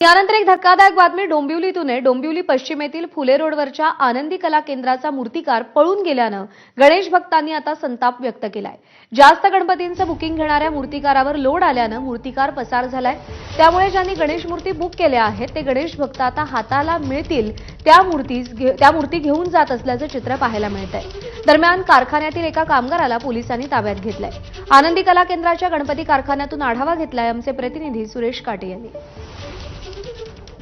यानंतर एक धक्कादायक बातमी डोंबिवलीतून आहे। डोंबिवली पश्चिमेतील फुले रोडवरच्या आनंदी कला केंद्राचा मूर्तिकार पळून गेल्यानं गणेश भक्तांनी आता संताप व्यक्त केलाय। जास्त गणपतींचं बुकिंग घेणाऱ्या मूर्तिकारावर लोड आल्यानं मूर्तिकार पसार झालाय। त्यामुळे ज्यांनी गणेश मूर्ती बुक केल्या आहेत ते गणेश भक्त आता हाताला मिळतील त्या मूर्ती घेऊन जात असल्याचं चित्र पाहायला मिळतंय। दरम्यान कारखान्यातील एका कामगाराला पोलिसांनी ताब्यात घेतलंय। आनंदी कला केंद्राच्या गणपती कारखान्यातून आढावा घेतलाय आमचे प्रतिनिधी सुरेश काटे यांनी।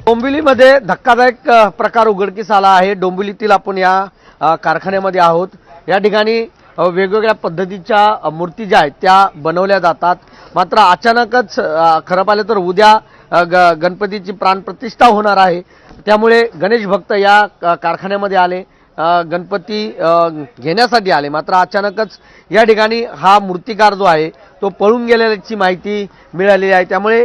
डोंबिवलीमध्ये धक्कादायक प्रकार उघडकीस आला आहे। डोंबिवलीतील आपण या कारखान्यामध्ये आहोत। या ठिकाणी वेगवेगळ्या पद्धतीच्या मूर्ती ज्या आहेत त्या बनवल्या जातात। मात्र अचानकच खरं पाहिलं तर उद्या गणपतीची प्राणप्रतिष्ठा होणार आहे। त्यामुळे गणेश भक्त या कारखान्यामध्ये आले, गणपती घेण्यासाठी आले। मात्र अचानकच या ठिकाणी हा मूर्तिकार जो आहे तो पळून गेल्याची माहिती मिळालेली आहे। त्यामुळे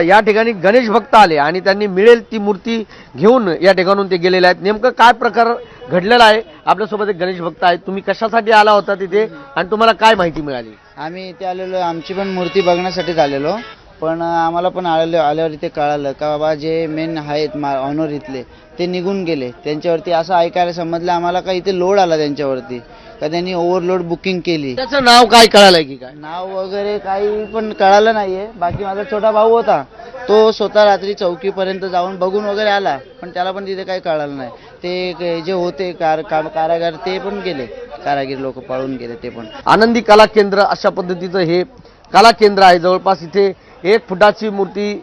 या ठिकाणी गणेश भक्त आले आणि त्यांनी मिळेल ती मूर्ती घेऊन या ठिकाणून ते गेलेले आहेत। नेमकं काय प्रकार घडलेला आहे? आपल्यासोबत एक गणेश भक्त आहेत। तुम्ही कशासाठी आला होता तिथे आणि तुम्हाला काय माहिती मिळाली? आम्ही इथे आलेलो, आमची पण मूर्ती बघण्यासाठीच आलेलो, पण आम्हाला पण आल्यावर इथे कळालं का बाबा जे मेन आहेत ऑनर इथले ते निघून गेले। त्यांच्यावरती असं ऐकायला समजलं आम्हाला का इथे लोड आला त्यांच्यावरती, का त्यांनी ओव्हरलोड बुकिंग केली। त्याचं नाव काय कळालंय की काय? नाव वगैरे काही पण कळालं नाहीये। बाकी माझा छोटा भाऊ होता, तो स्वतः रात्री चौकीपर्यंत जाऊन बघून वगैरे आला, पण त्याला पण तिथे काही कळालं नाही। ते जे होते कारागार ते पण गेले, कारागीर लोक पळून गेले ते पण। आनंदी कला केंद्र अशा पद्धतीचं हे कला केंद्र आहे। जवळपास इथे 1 फुटाची मूर्ती,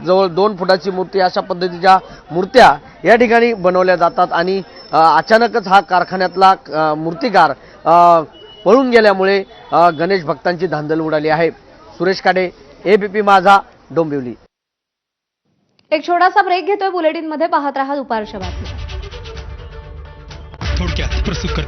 जवळ 2 फुटाची मूर्ती अशा पद्धतीच्या मूर्त्या या ठिकाणी बनवल्या जातात आणि अचानकच हा कारखान्यातला मूर्तिकार पळून गेल्यामुळे गणेश भक्तांची धांदल उडाली आहे। सुरेश काटे, एबीपी माझा, डोंबिवली। एक छोटासा ब्रेक घेतोय बुलेटिनमध्ये, पाहत रहा दुपारच्या बातम्या। थोडक्यात प्रस्तुत करते